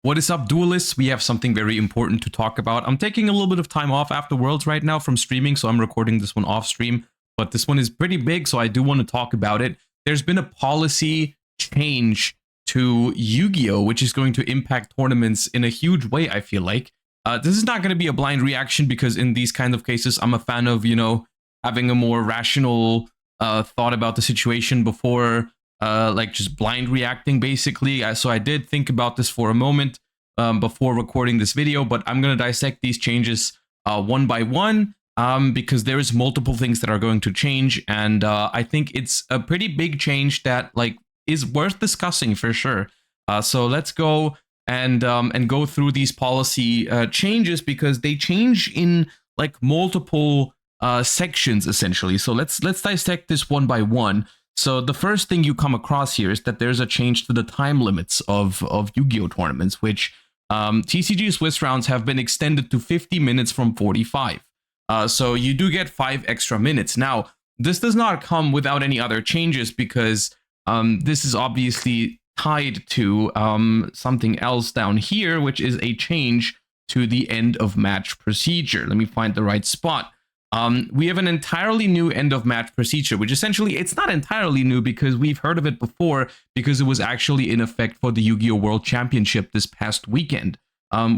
What is up, duelists? We have something very important to talk about. I'm taking a little bit of time off after Worlds right now from streaming, so I'm recording this one off stream. But this one is pretty big, so I do want to talk about it. There's been a policy change to Yugioh, which is going to impact tournaments in a huge way, I feel like. This is not going to be a blind reaction because in these kinds of cases, I'm a fan of, having a more rational thought about the situation before like just blind reacting, basically. So I did think about this for a moment before recording this video, but I'm going to dissect these changes one by one because there is multiple things that are going to change, and I think it's a pretty big change that is worth discussing for sure. So let's go and go through these policy changes because they change in multiple sections essentially. So let's dissect this one by one. So the first thing you come across here is that there's a change to the time limits of Yu-Gi-Oh tournaments, which TCG Swiss rounds have been extended to 50 minutes from 45. So you do get 5 extra minutes. Now, this does not come without any other changes because this is obviously tied to something else down here, which is a change to the end of match procedure. Let me find the right spot. We have an entirely new end of match procedure, which essentially it's not entirely new because we've heard of it before because it was actually in effect for the Yu-Gi-Oh! World Championship this past weekend,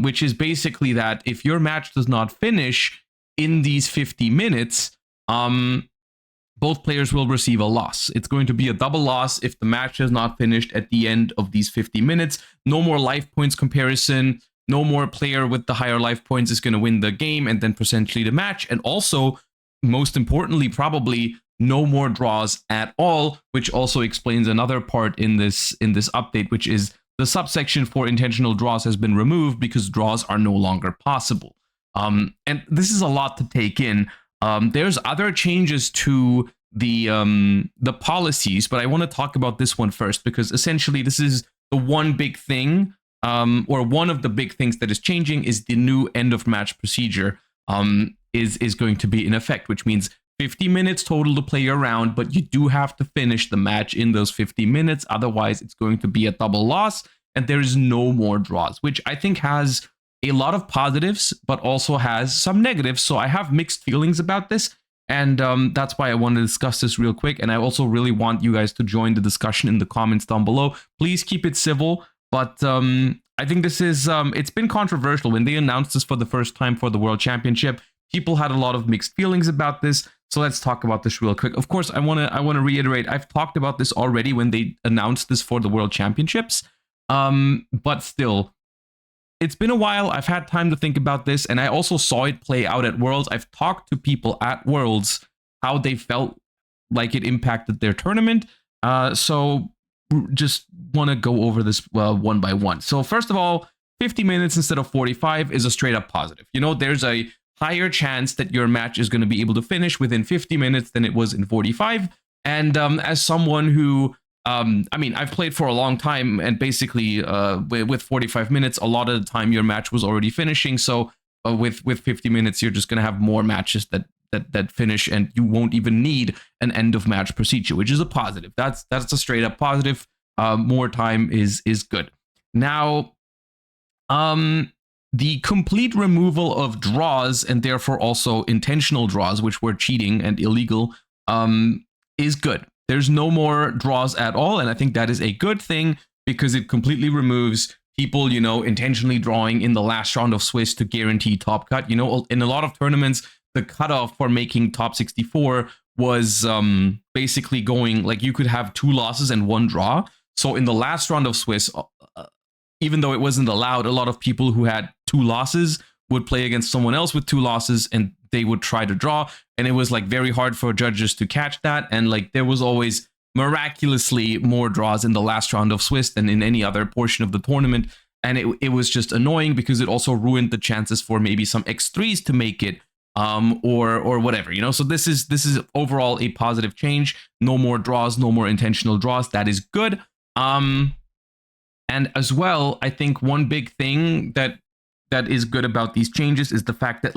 which is basically that if your match does not finish in these 50 minutes, both players will receive a loss. It's going to be a double loss if the match is not finished at the end of these 50 minutes. No more life points comparison. No more player with the higher life points is going to win the game and then potentially the match. And also, most importantly, probably no more draws at all, which also explains another part in this update, which is the subsection for intentional draws has been removed because draws are no longer possible. And this is a lot to take in. There's other changes to the policies, but I want to talk about this one first because essentially this is the one big thing. Or one of the big things that is changing is the new end of match procedure is going to be in effect, which means 50 minutes total to play your round, but you do have to finish the match in those 50 minutes. Otherwise, it's going to be a double loss and there is no more draws, which I think has a lot of positives, but also has some negatives. So I have mixed feelings about this. And that's why I want to discuss this real quick. And I also really want you guys to join the discussion in the comments down below. Please keep it civil. But I think this is, it's been controversial. When they announced this for the first time for the World Championship, people had a lot of mixed feelings about this. So let's talk about this real quick. Of course, I want to reiterate, I've talked about this already when they announced this for the World Championships. But still, it's been a while. I've had time to think about this. And I also saw it play out at Worlds. I've talked to people at Worlds, how they felt like it impacted their tournament. So just want to go over this one by one. So first of all, 50 minutes instead of 45 is a straight up positive. There's a higher chance that your match is going to be able to finish within 50 minutes than it was in 45. And as someone who, I've played for a long time and basically with 45 minutes, a lot of the time your match was already finishing. So with 50 minutes, you're just going to have more matches that finish and you won't even need an end of match procedure, which is a positive. That's a straight up positive. More time is good. Now, the complete removal of draws and therefore also intentional draws, which were cheating and illegal, is good. There's no more draws at all. And I think that is a good thing because it completely removes people, intentionally drawing in the last round of Swiss to guarantee top cut. In a lot of tournaments, the cutoff for making top 64 was basically going you could have 2 losses and 1 draw. So in the last round of Swiss, even though it wasn't allowed, a lot of people who had 2 losses would play against someone else with 2 losses and they would try to draw. And it was very hard for judges to catch that. And there was always miraculously more draws in the last round of Swiss than in any other portion of the tournament. And it was just annoying because it also ruined the chances for maybe some X3s to make it. Or whatever, so this is overall a positive change. No more draws, no more intentional draws. That is good. And as well, I think one big thing that is good about these changes is the fact that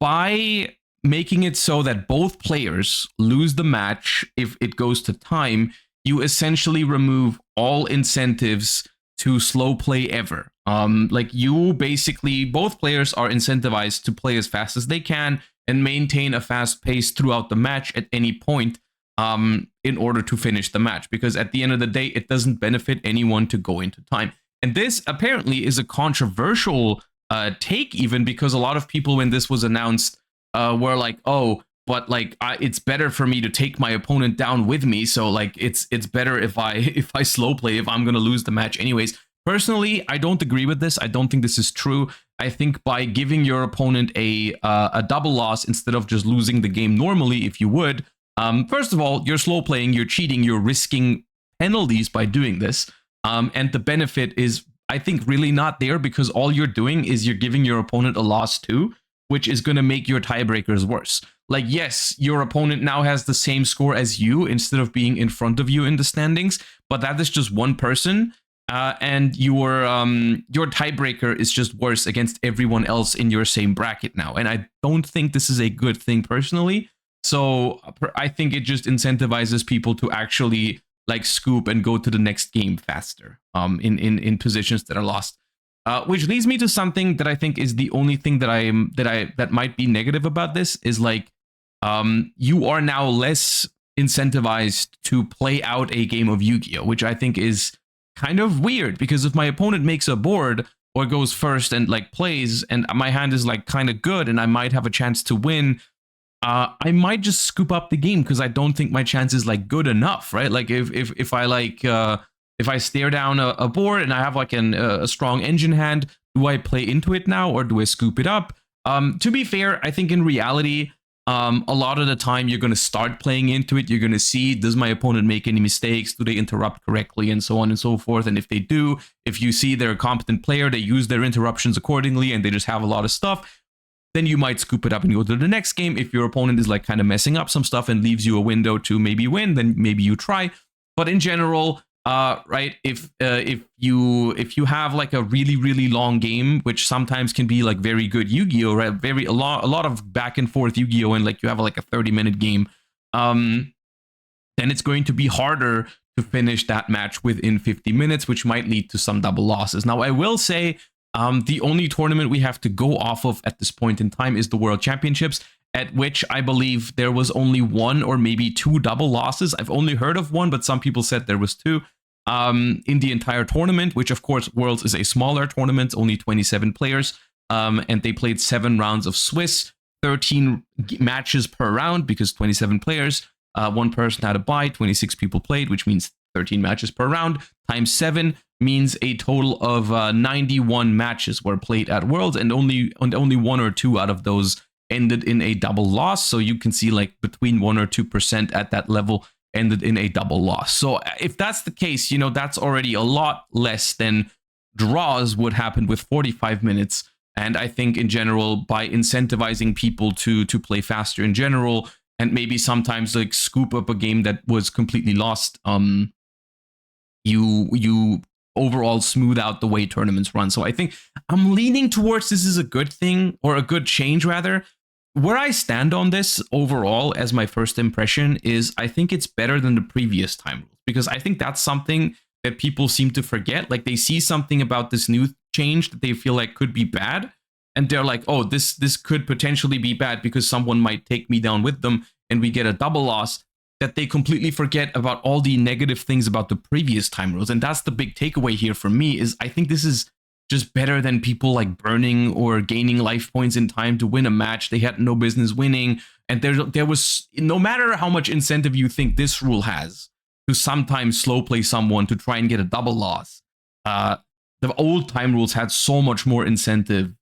by making it so that both players lose the match if it goes to time, you essentially remove all incentives to slow play ever. Like you basically, both players are incentivized to play as fast as they can and maintain a fast pace throughout the match at any point in order to finish the match. Because at the end of the day, it doesn't benefit anyone to go into time. And this apparently is a controversial take, even because a lot of people, when this was announced, were like, oh, but like it's better for me to take my opponent down with me, so like it's better if I slow play if I'm gonna lose the match anyways. Personally, I don't agree with this. I don't think this is true. I think by giving your opponent a double loss instead of just losing the game normally, if you would, first of all, you're slow playing, you're cheating, you're risking penalties by doing this, and the benefit is, I think, really not there, because all you're doing is you're giving your opponent a loss too, which is going to make your tiebreakers worse. Like, yes, your opponent now has the same score as you instead of being in front of you in the standings, but that is just one person, and your tiebreaker is just worse against everyone else in your same bracket now. And I don't think this is a good thing personally. So I think it just incentivizes people to actually like scoop and go to the next game faster in positions that are lost. Which leads me to something that I think is the only thing that might be negative about this is like you are now less incentivized to play out a game of Yu-Gi-Oh, which I think is kind of weird, because if my opponent makes a board or goes first and like plays and my hand is like kind of good and I might have a chance to win, I might just scoop up the game because I don't think my chance is like good enough, right? Like if I like if I stare down a board and I have like a strong engine hand, do I play into it now or do I scoop it up? To be fair, I think in reality, a lot of the time you're going to start playing into it. You're going to see, does my opponent make any mistakes? Do they interrupt correctly? And so on and so forth. And if they do, if you see they're a competent player, they use their interruptions accordingly and they just have a lot of stuff, then you might scoop it up and go to the next game. If your opponent is like kind of messing up some stuff and leaves you a window to maybe win, then maybe you try. But in general, right, if you have like a really long game, which sometimes can be like very good Yu-Gi-Oh, right, a lot of back and forth Yu-Gi-Oh, and like you have like a 30-minute game, then it's going to be harder to finish that match within 50 minutes, which might lead to some double losses. Now, I will say the only tournament we have to go off of at this point in time is the World Championships, at which I believe there was only one or maybe two double losses. I've only heard of one, but some people said there was two in the entire tournament, which of course Worlds is a smaller tournament, only 27 players, and they played 7 rounds of Swiss, 13 matches per round because 27 players, one person had a bye, 26 people played, which means 13 matches per round, times 7 means a total of 91 matches were played at Worlds, and only 1 or 2 out of those ended in a double loss. So you can see like between 1 or 2% at that level ended in a double loss. So if that's the case, you know, that's already a lot less than draws would happen with 45 minutes. And I think in general, by incentivizing people to play faster in general, and maybe sometimes like scoop up a game that was completely lost, you overall smooth out the way tournaments run. So I think I'm leaning towards this is a good thing, or a good change rather. Where I stand on this overall as my first impression is I think it's better than the previous time rules, because I think that's something that people seem to forget. Like they see something about this new change that they feel like could be bad, and they're like, oh, this could potentially be bad because someone might take me down with them and we get a double loss, that they completely forget about all the negative things about the previous time rules. And that's the big takeaway here for me, is I think this is just better than people like burning or gaining life points in time to win a match they had no business winning. And there was, no matter how much incentive you think this rule has to sometimes slow play someone to try and get a double loss, the old time rules had so much more incentive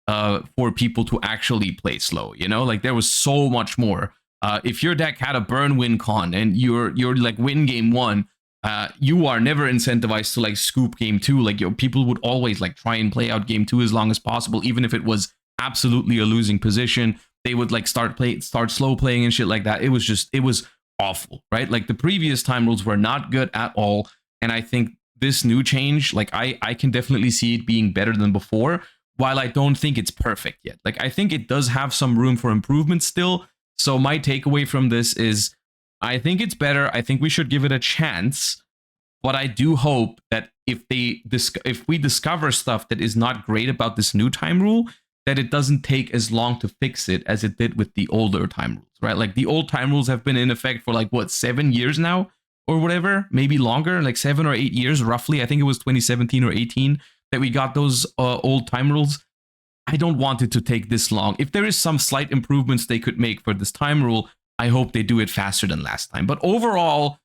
for people to actually play slow, you know, like there was so much more. If your deck had a burn win con and you're like win game 1, you are never incentivized to like scoop game 2. Like people would always like try and play out game 2 as long as possible, even if it was absolutely a losing position. They would like start slow playing and shit like that. It was awful, right? Like the previous time rules were not good at all, and I think this new change, like I can definitely see it being better than before, while I don't think it's perfect yet. Like I think it does have some room for improvement still. So my takeaway from this is I think it's better. I think we should give it a chance. But I do hope that if we discover stuff that is not great about this new time rule, that it doesn't take as long to fix it as it did with the older time rules, right? Like the old time rules have been in effect for like what, 7 years now or whatever, maybe longer, like 7 or 8 years roughly. I think it was 2017 or 18 that we got those old time rules. I don't want it to take this long. If there is some slight improvements they could make for this time rule, I hope they do it faster than last time. But overall,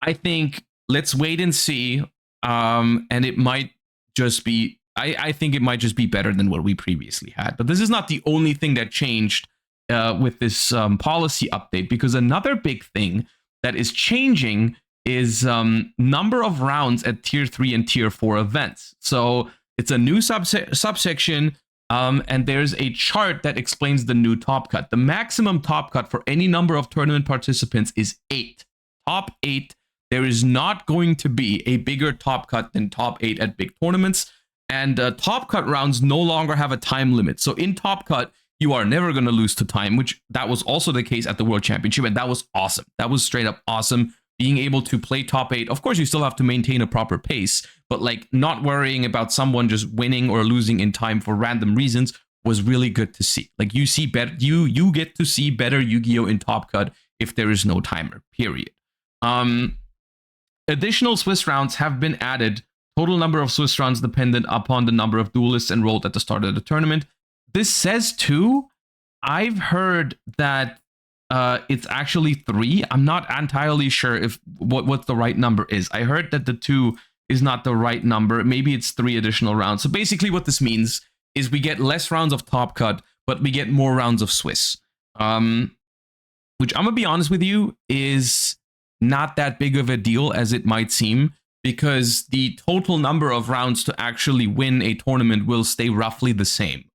I think let's wait and see. And it might just be, I think it might just be better than what we previously had. But this is not the only thing that changed with this policy update, because another big thing that is changing is number of rounds at tier 3 and tier 4 events. So it's a new subsection, and there's a chart that explains the new top cut. The maximum top cut for any number of tournament participants is 8. Top 8. There is not going to be a bigger top cut than top 8 at big tournaments. And top cut rounds no longer have a time limit. So in top cut, you are never going to lose to time, which that was also the case at the World Championship. And that was awesome. That was straight up awesome. Being able to play top 8. Of course, you still have to maintain a proper pace, but like not worrying about someone just winning or losing in time for random reasons was really good to see. Like you see better, you get to see better Yu-Gi-Oh in top cut if there is no timer, period. Additional Swiss rounds have been added. Total number of Swiss rounds dependent upon the number of duelists enrolled at the start of the tournament. This says 2. I've heard that it's actually 3. I'm not entirely sure if what the right number is. I heard that the 2 is not the right number. Maybe it's 3 additional rounds. So basically what this means is we get less rounds of top cut, but we get more rounds of Swiss. Which I'm gonna be honest with you is not that big of a deal as it might seem, because the total number of rounds to actually win a tournament will stay roughly the same.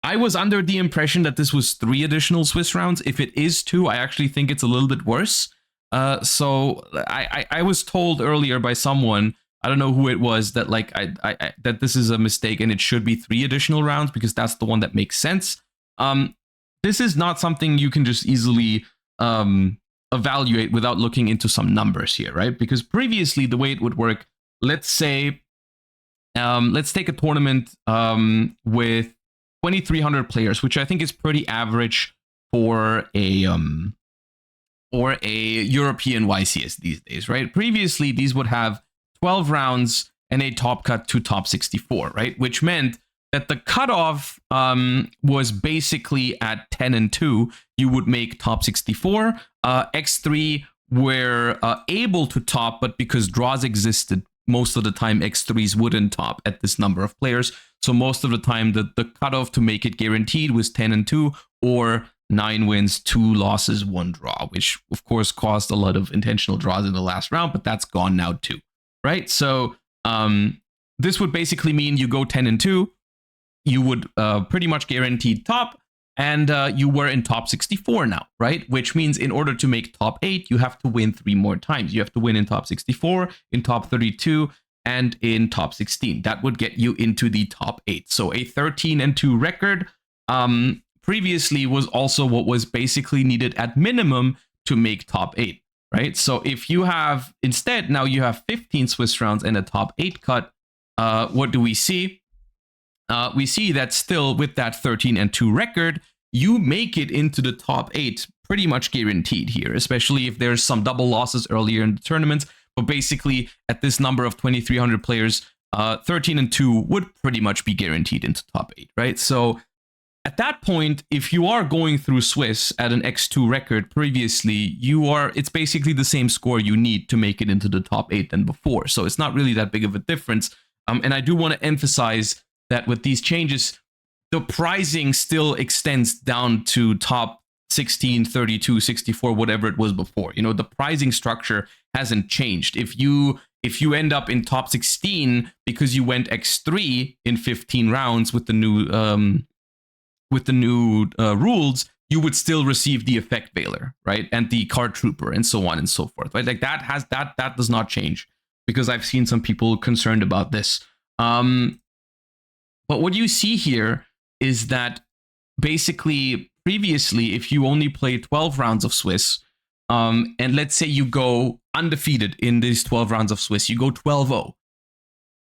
I was under the impression that this was 3 additional Swiss rounds. If it is 2, I actually think it's a little bit worse. So I was told earlier by someone, I don't know who it was, that like that this is a mistake and it should be 3 additional rounds because that's the one that makes sense. This is not something you can just easily evaluate without looking into some numbers here, right? Because previously the way it would work, let's say, let's take a tournament with 2,300 players, which I think is pretty average for a European YCS these days, right? Previously, these would have 12 rounds and a top cut to top 64, right? Which meant that the cutoff was basically at 10 and 2. You would make top 64. X3 were able to top, but because draws existed, most of the time X3s wouldn't top at this number of players. So most of the time, the cutoff to make it guaranteed was 10 and 2 or 9 wins, 2 losses, 1 draw, which of course caused a lot of intentional draws in the last round, but that's gone now too, right? So this would basically mean you go 10 and 2, you would pretty much guaranteed top, and you were in top 64 now, right? Which means in order to make top 8, you have to win 3 more times. You have to win in top 64, in top 32, and in top 16. That would get you into the top 8. So a 13 and 2 record previously was also what was basically needed at minimum to make top 8, right? So if you have, instead, now you have 15 Swiss rounds and a top 8 cut, what do we see? We see that still with that 13 and 2 record, you make it into the top 8 pretty much guaranteed here, especially if there's some double losses earlier in the tournament. But basically, at this number of 2,300 players, 13 and 2 would pretty much be guaranteed into top 8, right? So at that point, if you are going through Swiss at an X2 record previously, it's basically the same score you need to make it into the top 8 than before. So it's not really that big of a difference. And I do want to emphasize that with these changes, the pricing still extends down to top 16, 32, 64, whatever it was before. You know, the pricing structure hasn't changed. If you end up in top 16 because you went X3 in 15 rounds with the new rules, you would still receive the effect veiler, right? And the card trooper and so on and so forth, right? Like that does not change, because I've seen some people concerned about this. But what you see here is that basically previously, if you only play 12 rounds of Swiss, and let's say you go undefeated in these 12 rounds of Swiss. You go 12-0.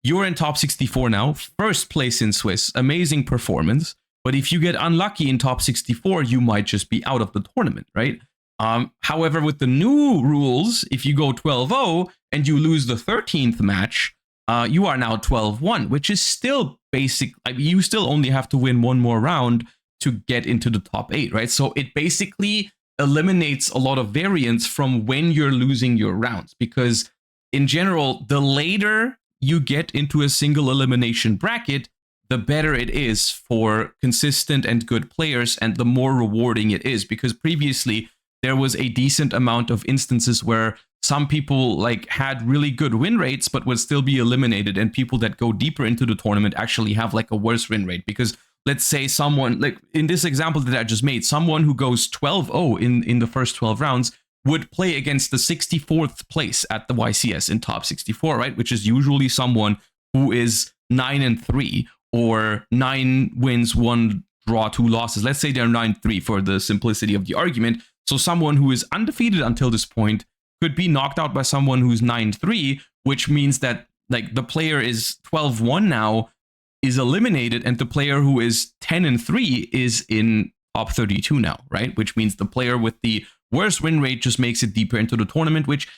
You're in top 64 now, first place in Swiss. Amazing performance. But if you get unlucky in top 64, you might just be out of the tournament, right? However, with the new rules, if you go 12-0 and you lose the 13th match, you are now 12-1, which is still basic. I mean, you still only have to win one more round to get into the top 8, right? So it basically eliminates a lot of variance from when you're losing your rounds, because in general, the later you get into a single elimination bracket, the better it is for consistent and good players, and the more rewarding it is, because previously there was a decent amount of instances where some people like had really good win rates but would still be eliminated, and people that go deeper into the tournament actually have like a worse win rate. Because let's say someone, like in this example that I just made, someone who goes 12-0 in the first 12 rounds would play against the 64th place at the YCS in top 64, right? Which is usually someone who is 9-3 or 9 wins, 1 draw, 2 losses. Let's say they're 9-3 for the simplicity of the argument. So someone who is undefeated until this point could be knocked out by someone who's 9-3, which means that like the player is 12-1 now, is eliminated, and the player who is 10-3 is in top 32 now, right? Which means the player with the worst win rate just makes it deeper into the tournament, which,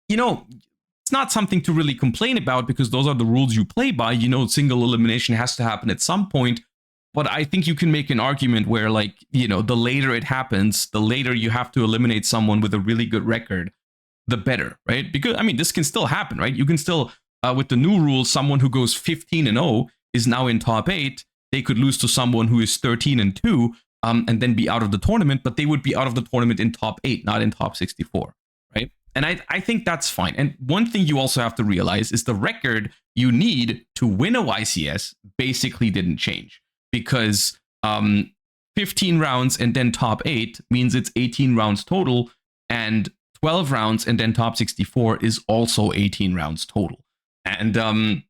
you know, it's not something to really complain about, because those are the rules you play by. You know, single elimination has to happen at some point. But I think you can make an argument where, like, you know, the later it happens, the later you have to eliminate someone with a really good record, the better, right? Because, I mean, this can still happen, right? You can still, with the new rules, someone who goes 15-0 is now in top 8. They could lose to someone who is 13-2 and then be out of the tournament, but they would be out of the tournament in top 8, not in top 64, right? And I think that's fine. And one thing you also have to realize is the record you need to win a YCS basically didn't change, because 15 rounds and then top 8 means it's 18 rounds total, and 12 rounds and then top 64 is also 18 rounds total. And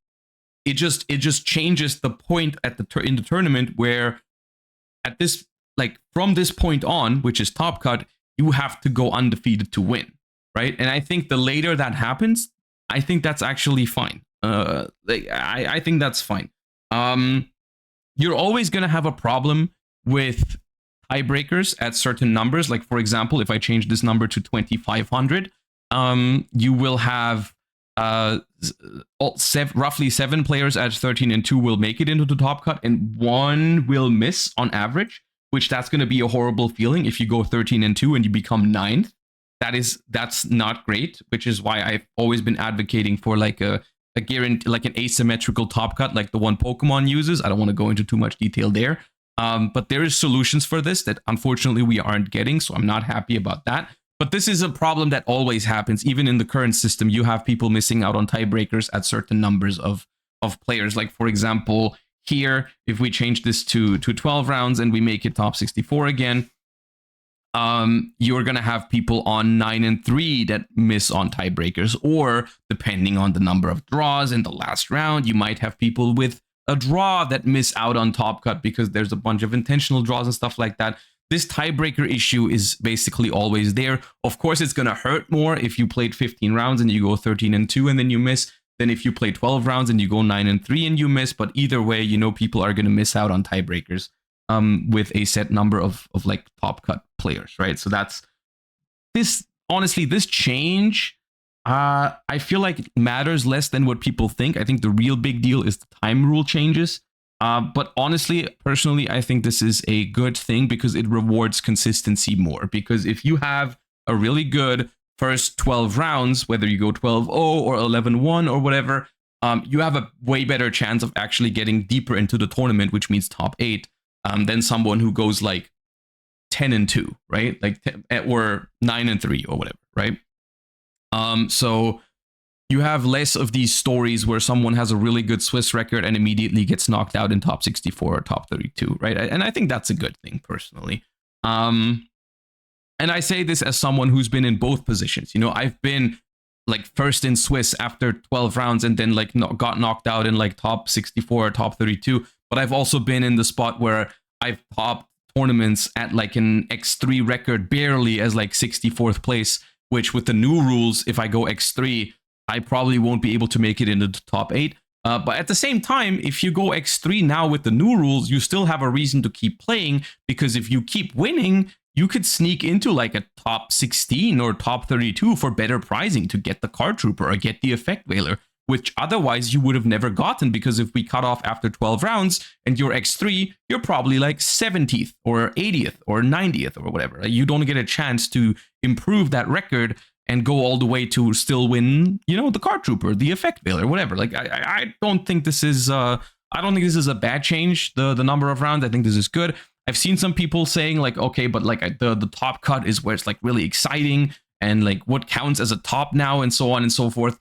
it just changes the point at in the tournament, where at this, like, from this point on, which is top cut, you have to go undefeated to win, right? And I think the later that happens, I think that's actually fine. I think that's fine. You're always going to have a problem with tiebreakers at certain numbers. Like, for example, if I change this number to 2,500, you will have roughly 7 players at 13-2 will make it into the top cut, and 1 will miss on average, which that's going to be a horrible feeling if you go 13-2 and you become 9th. That's not great, which is why I've always been advocating for like a guarantee, like an asymmetrical top cut, like the one Pokemon uses. I don't want to go into too much detail there. But there is solutions for this that unfortunately we aren't getting, so I'm not happy about that. But this is a problem that always happens. Even in the current system, you have people missing out on tiebreakers at certain numbers of players. Like, for example, here, if we change this to 12 rounds and we make it top 64 again, you're going to have people on 9-3 that miss on tiebreakers, or depending on the number of draws in the last round, you might have people with a draw that miss out on top cut because there's a bunch of intentional draws and stuff like that. This tiebreaker issue is basically always there. Of course, it's going to hurt more if you played 15 rounds and you go 13-2 and then you miss, than if you play 12 rounds and you go 9-3 and you miss. But either way, you know, people are going to miss out on tiebreakers with a set number of like top cut players, right? So that's this. Honestly, this change, I feel like it matters less than what people think. I think the real big deal is the time rule changes. But honestly, personally, I think this is a good thing because it rewards consistency more. Because if you have a really good first 12 rounds, whether you go 12-0 or 11-1 or whatever, you have a way better chance of actually getting deeper into the tournament, which means top 8, than someone who goes like 10-2, right? Like or 9-3 or whatever, right? So you have less of these stories where someone has a really good Swiss record and immediately gets knocked out in top 64 or top 32, right? And I think that's a good thing personally. And I say this as someone who's been in both positions. You know, I've been like first in Swiss after 12 rounds and then like got knocked out in like top 64 or top 32. But I've also been in the spot where I've topped tournaments at like an X3 record barely as like 64th place which with the new rules, if I go X3, I probably won't be able to make it into the top 8. But at the same time, if you go X3 now with the new rules, you still have a reason to keep playing, because if you keep winning, you could sneak into like a top 16 or top 32 for better pricing to get the card trooper or get the effect veiler, which otherwise you would have never gotten, because if we cut off after 12 rounds and you're X3, you're probably like 70th or 80th or 90th or whatever. You don't get a chance to improve that record and go all the way to still win, you know, the card trooper, the effect veiler, whatever. Like I don't think this is I don't think this is a bad change, the number of rounds. I think this is good. I've seen some people saying like, okay, but like the top cut is where it's like really exciting, and like what counts as a top now, and so on and so forth.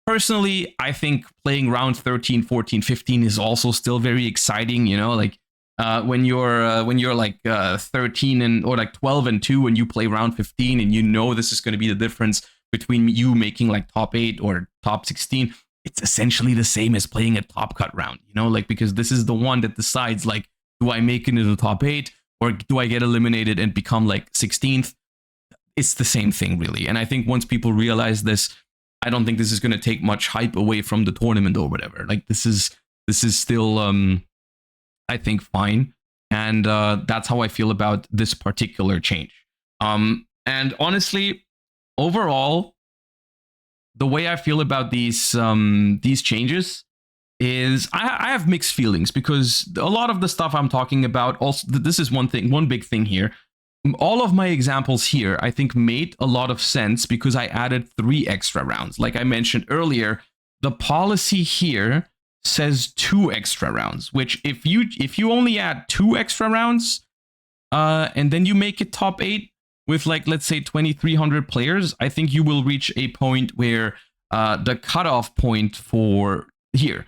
Personally, I think playing round 13, 14, 15 is also still very exciting, you know, like when you're like 13 and or like 12 and 2 and you play round 15 and you know this is going to be the difference between you making like top 8 or top 16, it's essentially the same as playing a top cut round, you know, like, because this is the one that decides like, do I make it into the top 8 or do I get eliminated and become like 16th? It's the same thing, really. And I think once people realize this, I don't think this is going to take much hype away from the tournament or whatever. Like this is still I think fine, and that's how I feel about this particular change. And honestly, overall, the way I feel about these changes is I have mixed feelings, because a lot of the stuff I'm talking about, also this is one big thing here. All of my examples here, I think, made a lot of sense because I added 3 extra rounds. Like I mentioned earlier, the policy here says 2 extra rounds, which if you only add 2 extra rounds and then you make it top 8 with like, let's say 2,300 players, I think you will reach a point where the cutoff point for here,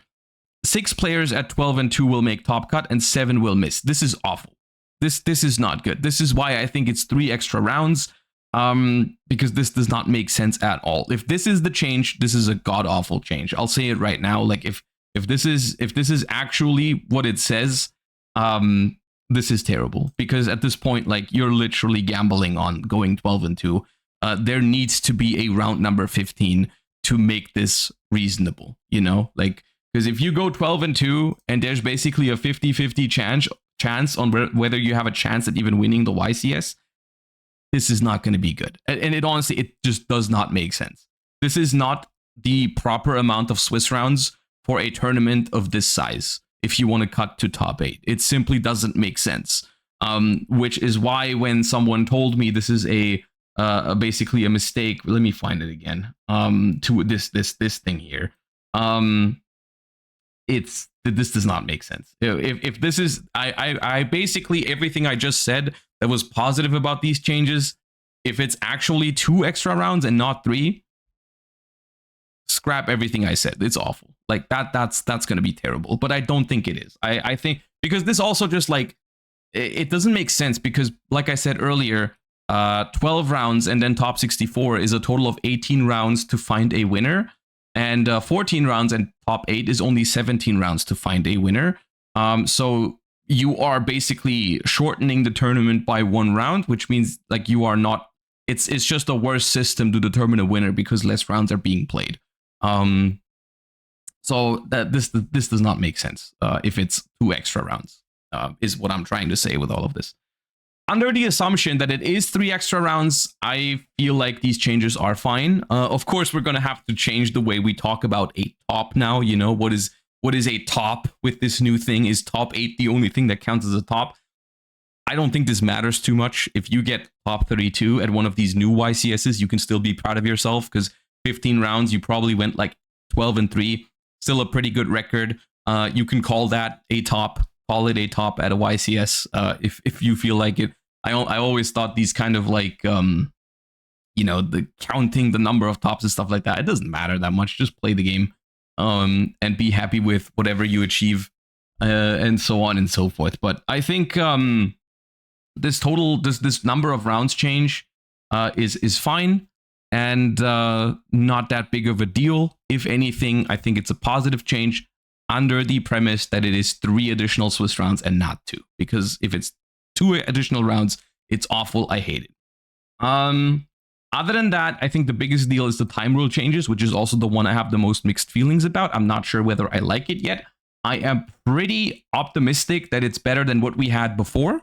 6 players at 12 and 2 will make top cut and 7 will miss. This is awful. This is not good. This is why I think it's 3 extra rounds, because this does not make sense at all. If this is the change, this is a god awful change. I'll say it right now. Like if this is actually what it says, this is terrible, because at this point, like, you're literally gambling on going 12 and 2. There needs to be a round number 15 to make this reasonable, you know, like, because if you go 12 and 2 and there's basically a 50-50 chance on whether you have a chance at even winning the YCS, this is not going to be good. And it honestly, it just does not make sense. This is not the proper amount of Swiss rounds for a tournament of this size if you want to cut to top 8. It simply doesn't make sense. Which is why when someone told me this is a basically a mistake, let me find it again. To this thing here. This does not make sense. If this is, I basically, everything I just said that was positive about these changes, if it's actually 2 extra rounds and not 3, scrap everything I said. It's awful. Like that's going to be terrible, but I don't think it is. I think, because this also just like, it doesn't make sense, because like I said earlier, 12 rounds and then top 64 is a total of 18 rounds to find a winner. And 14 rounds and top 8 is only 17 rounds to find a winner. So you are basically shortening the tournament by 1 round, which means like you are not. It's just a worse system to determine a winner because less rounds are being played. So that this does not make sense if it's 2 extra rounds. Is what I'm trying to say with all of this. Under the assumption that it is 3 extra rounds, I feel like these changes are fine. Of course, we're going to have to change the way we talk about a top now. You know, what is a top with this new thing? Is top 8 the only thing that counts as a top? I don't think this matters too much. If you get top 32 at one of these new YCSs, you can still be proud of yourself, because 15 rounds, you probably went like 12 and 3. Still a pretty good record. You can call that a top. Call it a top at a YCS if you feel like it. I always thought these kind of like, you know, the counting the number of tops and stuff like that, it doesn't matter that much. Just play the game and be happy with whatever you achieve and so on and so forth. But I think this number of rounds change is fine and not that big of a deal. If anything, I think it's a positive change under the premise that it is 3 additional Swiss rounds and not 2. Because if it's 2 additional rounds, it's awful. I hate it. Other than that, I think the biggest deal is the time rule changes, which is also the one I have the most mixed feelings about. I'm not sure whether I like it yet. I am pretty optimistic that it's better than what we had before.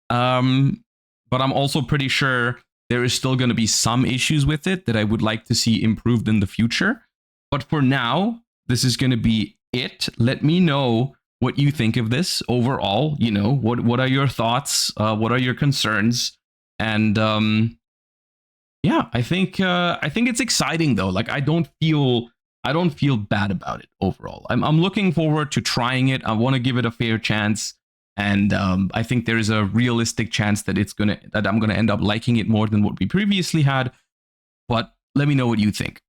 But I'm also pretty sure there is still going to be some issues with it that I would like to see improved in the future. But for now, this is going to be it. Let me know what you think of this overall. You know, what are your thoughts? What are your concerns? And yeah, I think it's exciting though. Like I don't feel bad about it overall. I'm looking forward to trying it. I want to give it a fair chance. And I think there is a realistic chance that I'm gonna end up liking it more than what we previously had. But let me know what you think.